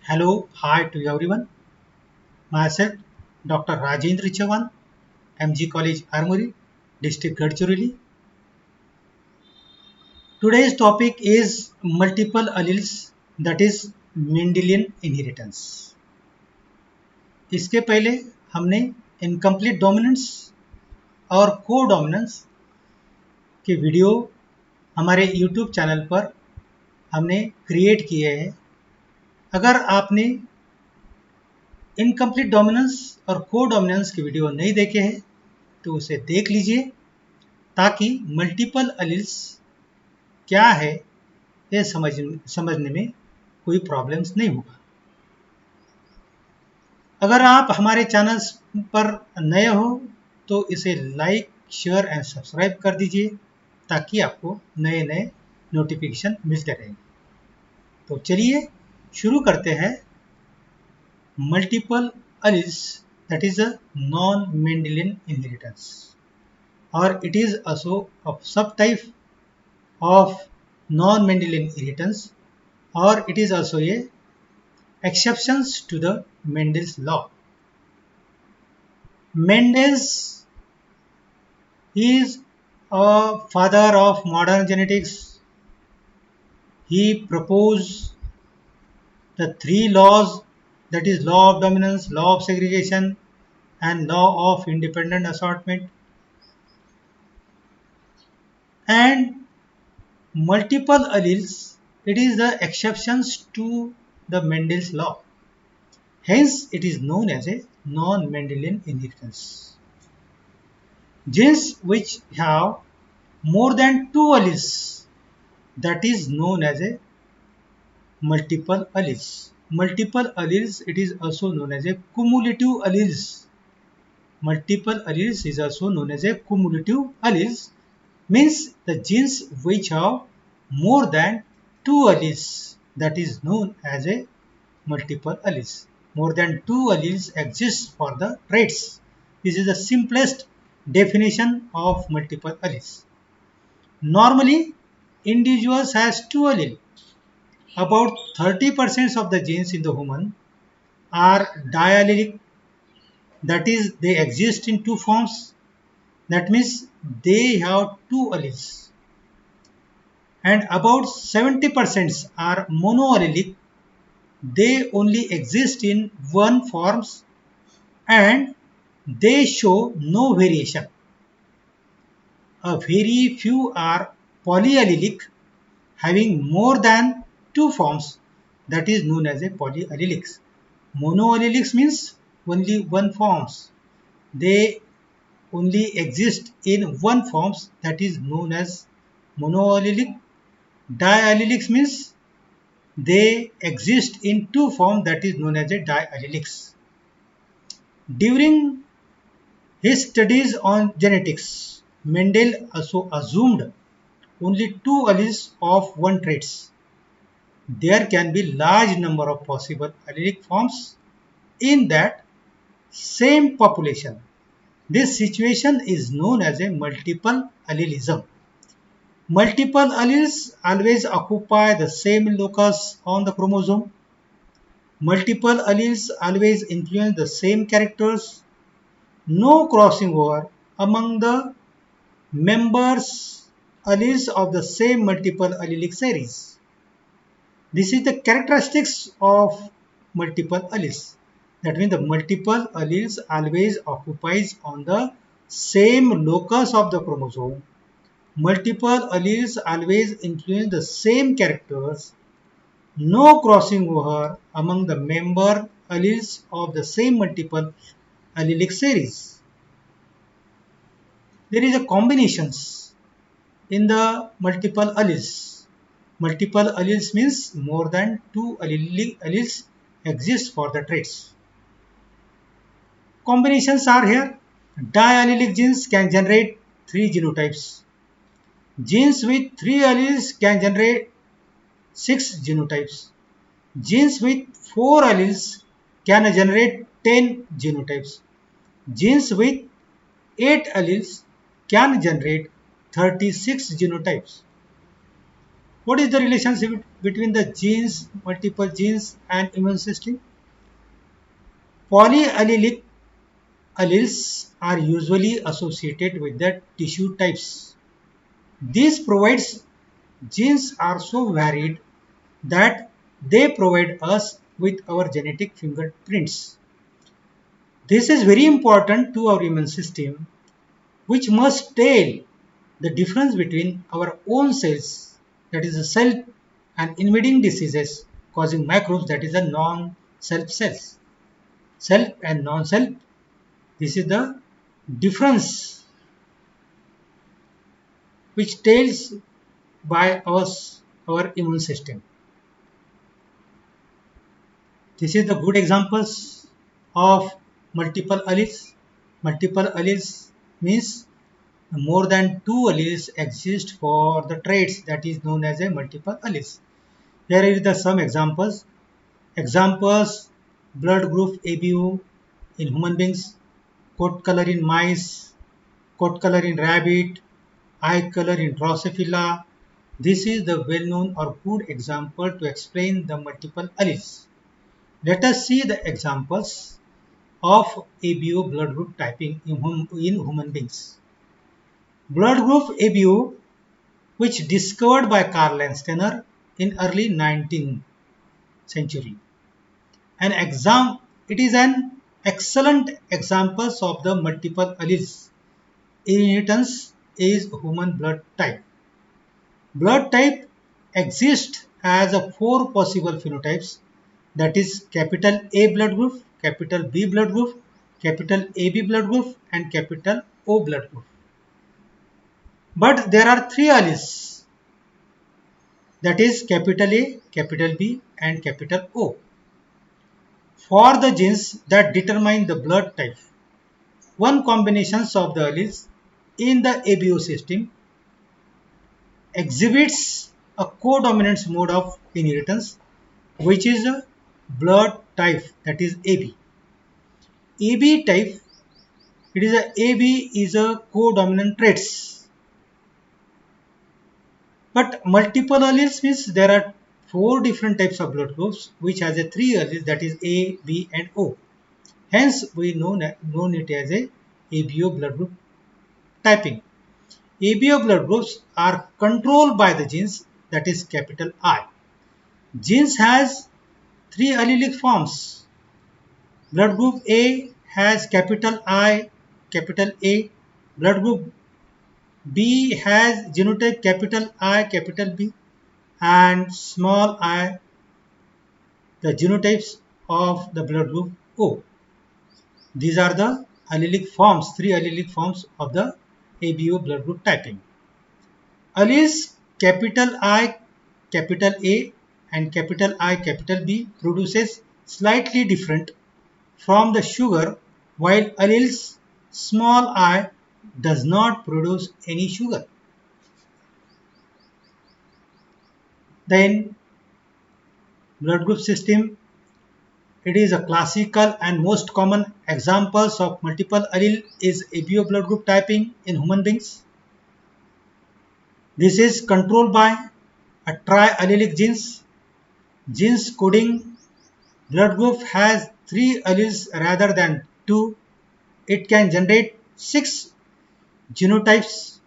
Hello, hi to everyone. Myself, Dr. Rajendra Chavan, MG College Armory, District Gadchiroli. Today's topic is multiple alleles, that is Mendelian inheritance. इसके पहले हमने incomplete dominance और को dominance के video हमारे YouTube channel पर हमने create किए हैं। अगर आपने इनकम्प्लीट डोमिनेंस और को डोमिनेंस के वीडियो नहीं देखे हैं तो उसे देख लीजिए ताकि मल्टीपल अलील्स क्या है ये समझने में कोई प्रॉब्लम्स नहीं होगा। अगर आप हमारे चैनल पर नए हो तो इसे लाइक शेयर एंड सब्सक्राइब कर दीजिए ताकि आपको नए नए नोटिफिकेशन मिलते रहेंगे। तो चलिए शुरू करते हैं। Multiple alleles that is a non Mendelian inheritance और it is also a subtype of non-Mendelian inheritance, or it is also a exceptions to the Mendel's law. Mendel's is a father of modern genetics. He proposed the three laws, that is law of dominance, law of segregation and law of independent assortment, and multiple alleles, it is the exceptions to the Mendel's law. Hence, it is known as a non-Mendelian inheritance. Genes which have more than two alleles, that is known as a multiple alleles. Multiple alleles, it is also known as a cumulative alleles. Multiple alleles is also known as a cumulative alleles, means the genes which have more than two alleles, that is known as a multiple alleles. More than two alleles exist for the traits. This is the simplest definition of multiple alleles. Normally, individuals has two alleles. About 30% of the genes in the human are diallelic, that is they exist in two forms. That means they have two alleles. And about 70% are monoallelic, they only exist in one forms and they show no variation. A very few are polyallelic, having more than two forms, that is known as a polyallelics. Monoallelics means only one forms. They only exist in one forms, that is known as monoallelic. Diallelics means they exist in two forms, that is known as a diallelics. During his studies on genetics, Mendel also assumed only two alleles of one traits. There can be large number of possible allelic forms in that same population. This situation is known as a multiple allelism. Multiple alleles always occupy the same locus on the chromosome. Multiple alleles always influence the same characters. No crossing over among the members alleles of the same multiple allelic series. This is the characteristics of multiple alleles. That means the multiple alleles always occupies on the same locus of the chromosome. Multiple alleles always influence the same characters. No crossing over among the member alleles of the same multiple allelic series. There is a combinations in the multiple alleles. Multiple alleles means more than two alleles exist for the traits. Combinations are here. Diallelic genes can generate three genotypes. Genes with three alleles can generate six genotypes. Genes with four alleles can generate 10 genotypes. Genes with 8 alleles can generate 36 genotypes. What is the relationship between the genes, multiple genes and immune system? Polyallelic alleles are usually associated with the tissue types. This provides genes are so varied that they provide us with our genetic fingerprints. This is very important to our immune system, which must tell the difference between our own cells, that is a self, and invading diseases causing microbes, that is a non-self cells. Self and non-self, this is the difference which tells by us our immune system. This is the good examples of multiple alleles. Multiple alleles means more than two alleles exist for the traits, that is known as a multiple alleles. Here is the some examples. Examples: blood group ABO in human beings, coat color in mice, coat color in rabbit, eye color in Drosophila. This is the well-known or good example to explain the multiple alleles. Let us see the examples of ABO blood group typing in human beings. Blood group ABO, which discovered by Karl Landsteiner in early 19th century. It is an excellent example of the multiple alleles. Inheritance is human blood type. Blood type exists as a four possible phenotypes, that is capital A blood group, capital B blood group, capital AB blood group and capital O blood group. But there are three alleles, that is capital A, capital B and capital O, for the genes that determine the blood type. One combinations of the alleles in the ABO system exhibits a codominant mode of inheritance, which is a blood type, that is AB. AB type, it is a AB is a codominant traits. But multiple alleles means there are four different types of blood groups which has a three alleles, that is A, B and O. Hence we known it as a ABO blood group typing. ABO blood groups are controlled by the genes, that is capital I. Genes has three allelic forms. Blood group A has capital I, capital A. Blood group B has genotype capital I, capital B and small I, the genotypes of the blood group O. These are the allelic forms, three allelic forms of the ABO blood group typing. Alleles capital I, capital A and capital I, capital B produces slightly different from the sugar, while alleles small I does not produce any sugar. Then blood group system, it is a classical and most common examples of multiple allele is ABO blood group typing in human beings. This is controlled by a triallelic genes. Genes coding blood group has three alleles rather than two. It can generate 6 genotypes.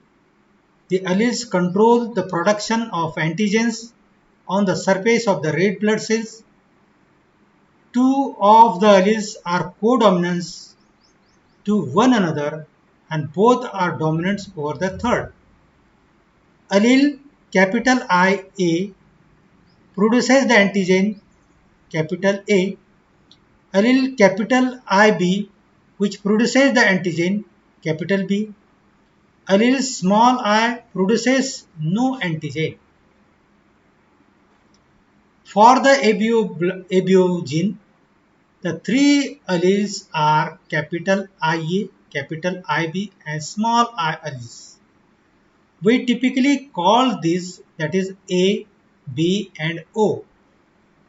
The alleles control the production of antigens on the surface of the red blood cells. Two of the alleles are codominant to one another and both are dominant over the third. Allele capital IA produces the antigen capital A. Allele capital IB, which produces the antigen capital B. Allele small I produces no antigen. For the ABO gene, the three alleles are capital IA, capital IB and small I alleles. We typically call this, that is A, B and O.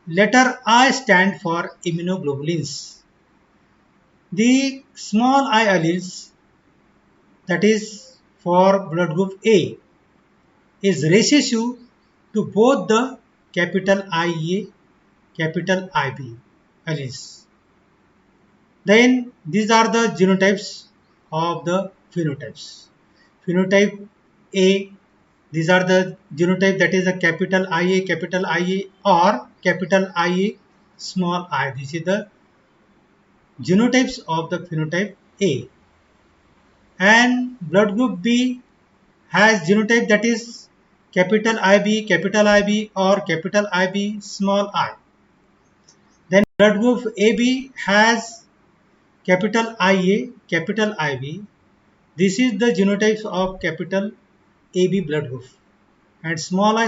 Letter I stand for immunoglobulins. The small I alleles, that is for blood group A, is recessive to both the capital IA, capital IB alleles. Then these are the genotypes of the phenotypes. Phenotype A, these are the genotype, that is a capital IA or capital IA small I. This is the genotypes of the phenotype A. And blood group B has genotype, that is capital IB or capital IB small I. Then blood group AB has capital IA, capital IB. This is the genotypes of capital AB blood group. And small I,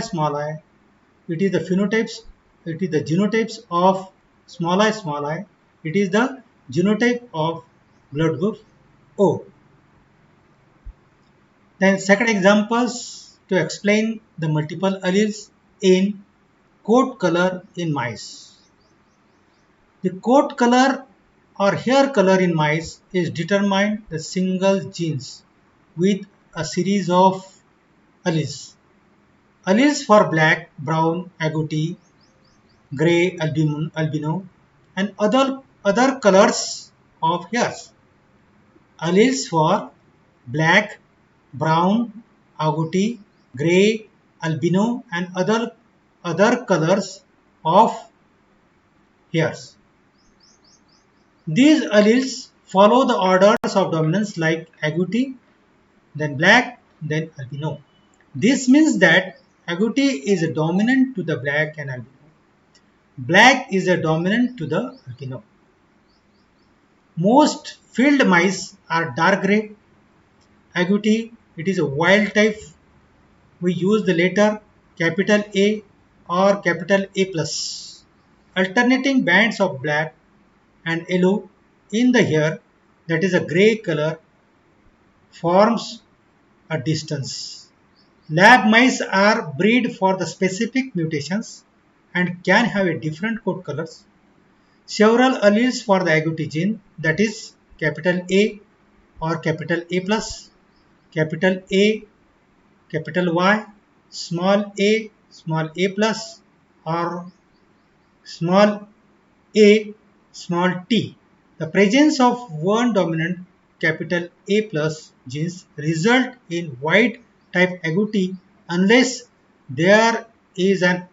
it is the phenotypes, it is the genotypes of small I, it is the genotype of blood group O. Then second examples to explain the multiple alleles in coat color in mice. The coat color or hair color in mice is determined the single genes with a series of alleles. Alleles for black, brown, agouti, grey, albino and other colors of hairs. Alleles for black, brown, agouti, grey, albino and other colors of hairs. These alleles follow the orders of dominance like agouti, then black, then albino. This means that agouti is a dominant to the black and albino. Black is a dominant to the albino. Most field mice are dark grey. Agouti, it is a wild type. We use the letter capital A or capital A plus. Alternating bands of black and yellow in the hair, that is a grey color, forms a distance. Lab mice are bred for the specific mutations and can have a different coat colors. Several alleles for the agouti gene, that is capital A or capital A plus, capital A, capital Y, small a plus or small a, small t. The presence of one dominant capital A plus genes result in white type agouti unless there is an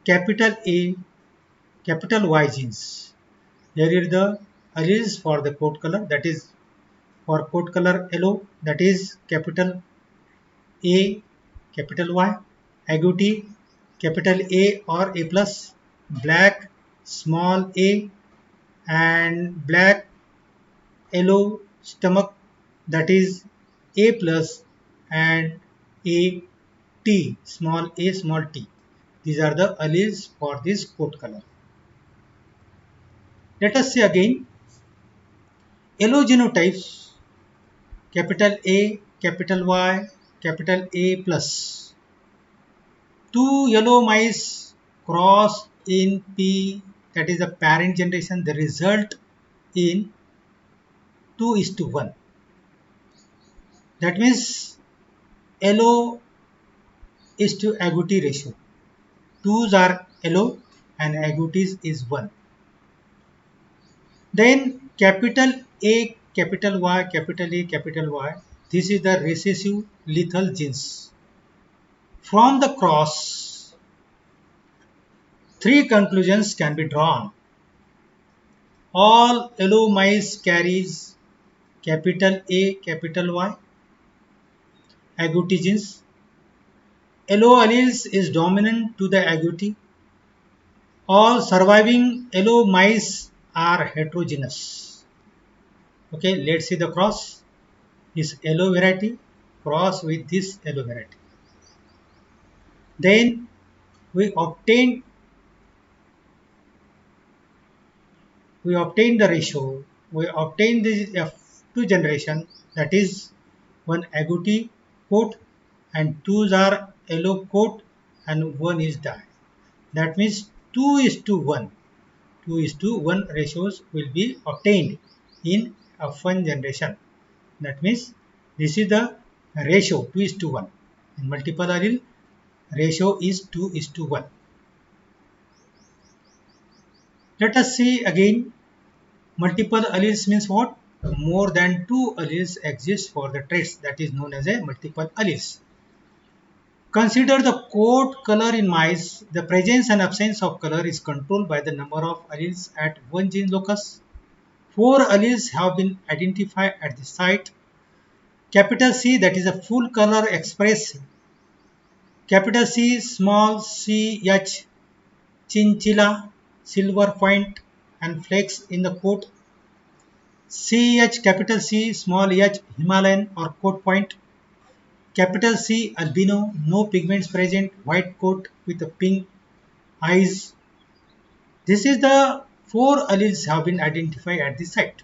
capital A, capital Y genes. Here is the alleles for the coat color, that is for coat color yellow, that is capital A, capital Y, agouti, capital A or A plus, black, small a, and black, yellow stomach, that is A plus and A T, small a, small t. These are the alleles for this coat color. Let us see again yellow genotypes, capital A, capital Y, capital A plus. Two yellow mice cross in P, that is the parent generation, the result in 2:1. That means yellow is to agouti ratio. Twos are yellow and agoutis is 1. Then capital A, capital Y, capital A, capital Y. This is the recessive lethal genes. From the cross, three conclusions can be drawn. All yellow mice carries capital A, capital Y, agouti genes. Yellow alleles is dominant to the agouti. All surviving yellow mice are heterogeneous. Okay, let's see the cross. This yellow variety cross with this yellow variety. Then we obtain the ratio. We obtain this F2 generation, that is one agouti coat and twos are yellow coat and one is dye. That means 2:1. 2:1 ratios will be obtained in F1 generation. That means this is the ratio 2:1. In multiple allele, ratio is 2:1. Let us see again. Multiple alleles means what? More than two alleles exist for the traits, that is known as a multiple alleles. Consider the coat color in mice. The presence and absence of color is controlled by the number of alleles at one gene locus. 4 alleles have been identified at the site. Capital C, that is a full color expressed. Capital C, small c, h, chinchilla, silver point and flakes in the coat. CH, capital C, small h, Himalayan or coat point. Capital C, albino, no pigments present, white coat with a pink eyes. This is the 4 alleles have been identified at the site.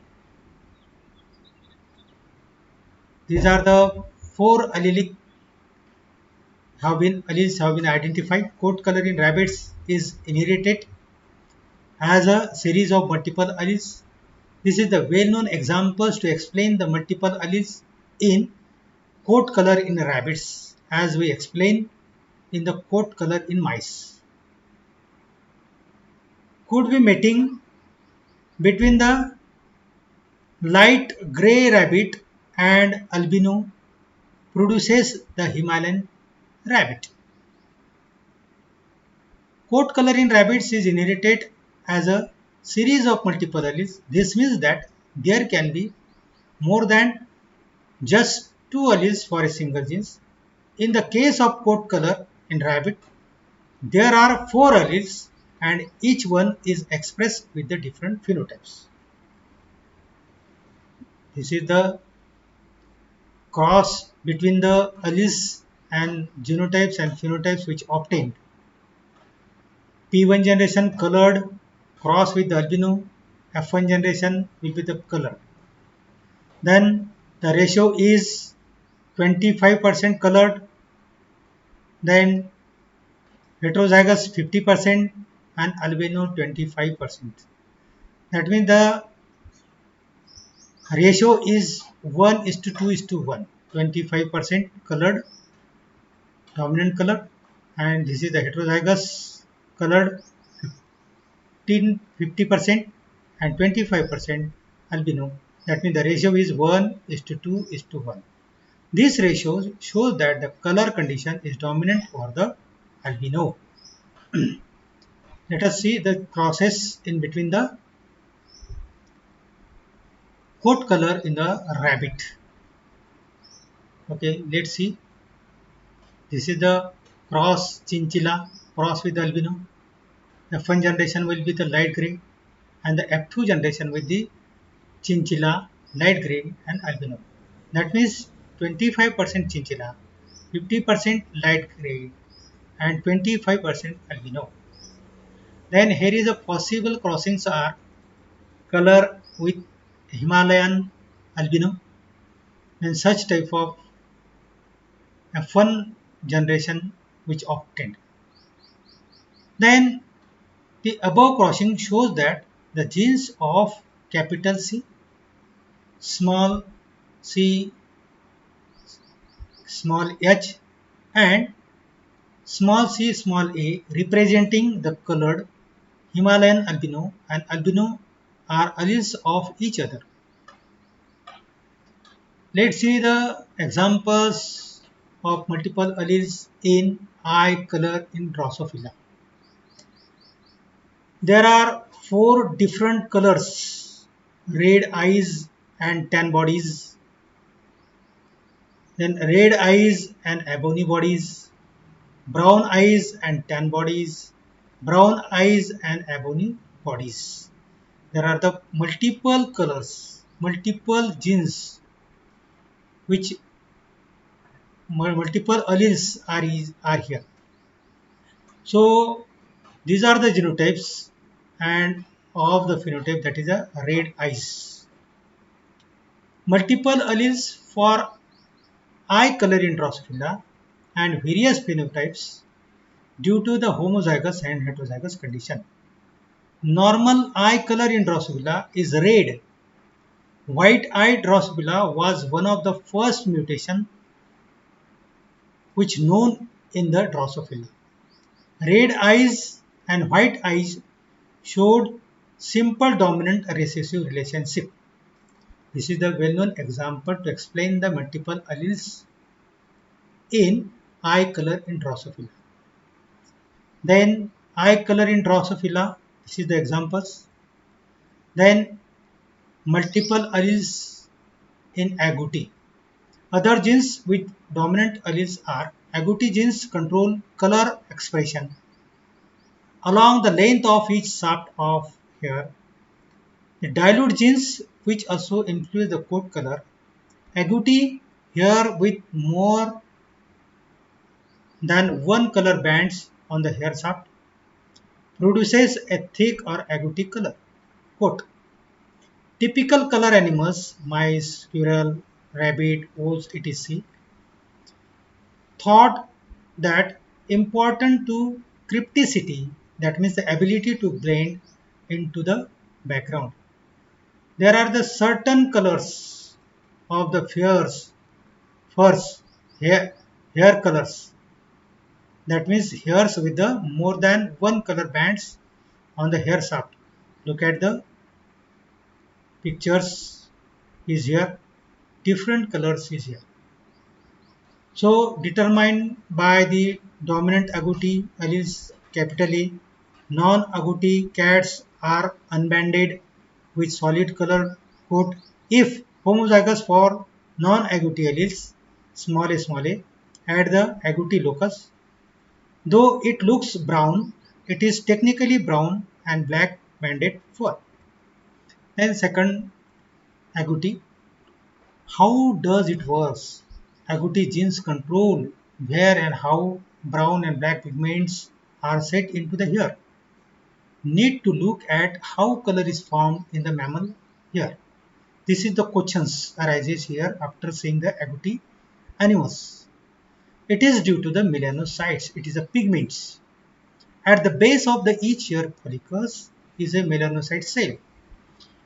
These are the 4 alleles have been identified. Coat color in rabbits is inherited as a series of multiple alleles. This is the well-known examples to explain the multiple alleles in coat color in rabbits, as we explained in the coat color in mice. Could be mating between the light grey rabbit and albino produces the Himalayan rabbit. Coat color in rabbits is inherited as a series of multiple alleles. This means that there can be more than just 2 alleles for a single gene. In the case of coat color in rabbit, there are 4 alleles and each one is expressed with the different phenotypes. This is the cross between the alleles and genotypes and phenotypes which obtained. P1 generation colored cross with the albino, F1 generation will be the color. Then the ratio is 25% colored, then heterozygous 50% and albino 25%. That means the ratio is 1:2:1. 25% colored, dominant color, and this is the heterozygous colored 50% and 25% albino. That means the ratio is 1:2:1. This ratio shows that the color condition is dominant for the albino. Let us see the process in between the coat color in the rabbit. Okay, let's see. This is the cross chinchilla, cross with the albino. F1 generation will be the light grey and the F2 generation with the chinchilla, light grey and albino. That means 25% chinchilla, 50% light grey and 25% albino. Then here is a possible crossings are color with Himalayan albino and such type of F1 generation which obtained. Then the above crossing shows that the genes of capital C, small c, small h and small c, small a representing the colored Himalayan albino and albino are alleles of each other. Let's see the examples of multiple alleles in eye color in Drosophila. There are 4 different colors: red eyes and tan bodies, then red eyes and ebony bodies, brown eyes and tan bodies, brown eyes and ebony bodies. There are the multiple colors, multiple genes which multiple alleles are here. So these are the genotypes and of the phenotype, that is a red eyes. Multiple alleles for eye color in Drosophila and various phenotypes due to the homozygous and heterozygous condition. Normal eye color in Drosophila is red. White-eyed Drosophila was one of the first mutation which known in the Drosophila. Red eyes and white eyes showed simple dominant recessive relationship. This is the well-known example to explain the multiple alleles in eye color in Drosophila. Then eye color in Drosophila, this is the examples. Then multiple alleles in agouti. Other genes with dominant alleles are agouti genes control color expression along the length of each shaft of hair. The dilute genes which also influence the coat color. Agouti hair with more than one color bands on the hair shaft produces a thick or agouti color coat. Typical color animals, mice, squirrel, rabbit, owls, etc., thought that important to crypticity, that means the ability to blend into the background. There are the certain colors of the furs, hair colors. That means hairs with the more than one color bands on the hair shaft. Look at the pictures is here. Different colors is here. So determined by the dominant agouti alleles capital A, non-agouti cats are unbanded with solid color coat if homozygous for non-agouti alleles small a at the agouti locus. Though it looks brown, it is technically brown and black banded fur. Then second agouti. How does it work? Agouti genes control where and how brown and black pigments are set into the hair. Need to look at how color is formed in the mammal hair. This is the questions arises here after seeing the agouti animals. It is due to the melanocytes. It is a pigments. At the base of the each hair follicles is a melanocyte cell.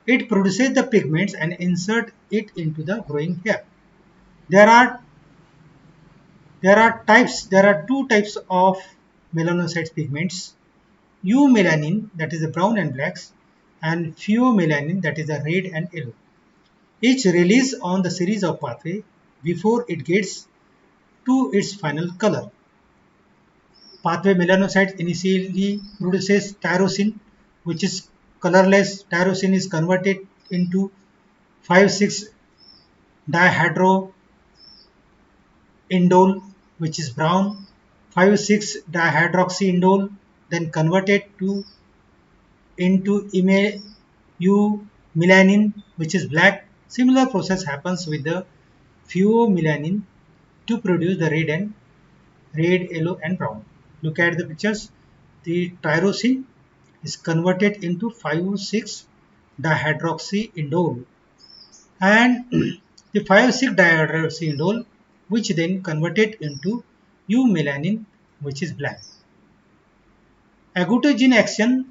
It produces the pigments and insert it into the growing hair. There are two types of melanocyte pigments. Eumelanin, that is the brown and blacks, and pheomelanin, that is the red and yellow. Each release on the series of pathway before it gets to its final color. Pathway melanocyte initially produces tyrosine, which is colorless. Tyrosine is converted into 5,6 dihydroindole, which is brown. 5,6 dihydroxyindole then converted into eumelanin, which is black. Similar process happens with the pheomelanin to produce the red, yellow and brown. Look at the pictures. The tyrosine is converted into 5,6 dihydroxyindole and the 5,6 dihydroxyindole which then converted into eumelanin, which is black. Agouti action,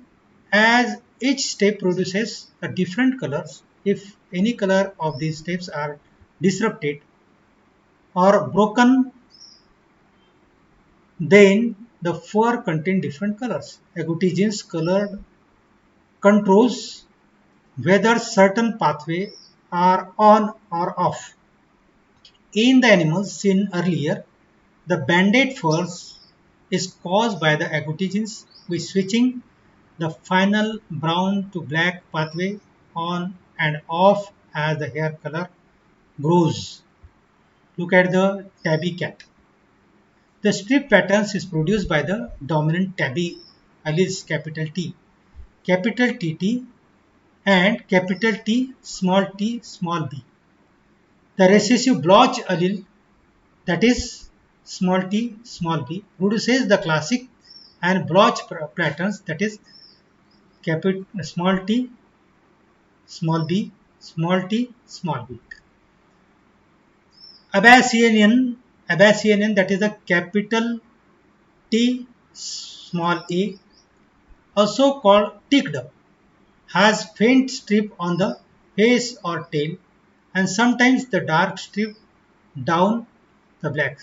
as each step produces a different colors. If any color of these steps are disrupted or broken, then the fur contain different colors. Agouti genes color controls whether certain pathway are on or off. In the animals seen earlier, the banded furs is caused by the agouti genes which switching the final brown to black pathway on and off as the hair color grows. Look at the tabby cat. The strip patterns is produced by the dominant tabby alleles capital T T and capital T small b. The recessive blotch allele, that is small b, produces the classic and blotch patterns, that is capital small t small b small t small b. Abyssinian, that is the capital T small a, also called ticked, has faint strip on the face or tail and sometimes the dark strip down the black.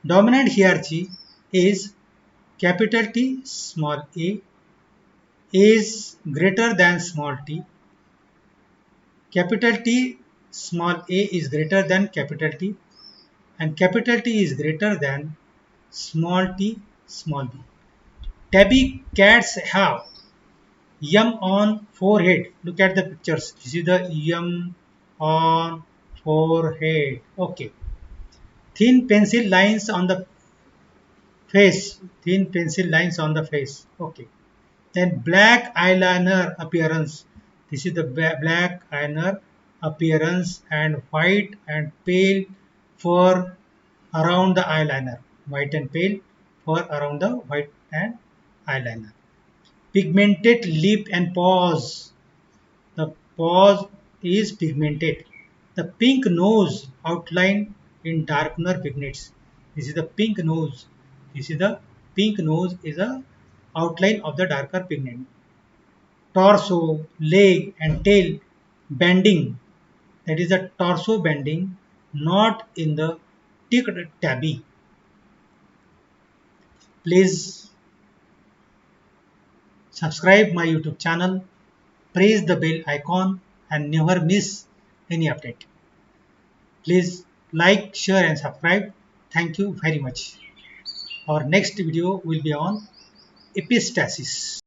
Dominant hierarchy is capital T small a is greater than small t. Capital T small a is greater than capital T, and capital T is greater than small t small b. Tabby cats have yum on forehead. Look at the pictures. This is the yum on forehead. Okay. Thin pencil lines on the face. Thin pencil lines on the face. Okay. Then black eyeliner appearance. This is the black eyeliner appearance and white and pale for around the eyeliner. White and pale for around the white and eyeliner. Pigmented lip and paws. The paws is pigmented. The pink nose outlined in darkener pigments. This is the pink nose. This is the pink nose is a outline of the darker pigment. Torso, leg and tail bending. That is the torso bending, not in the ticked tabby. Please subscribe my YouTube channel, press the bell icon and never miss any update. Please like, share and subscribe. Thank you very much. Our next video will be on epistasis.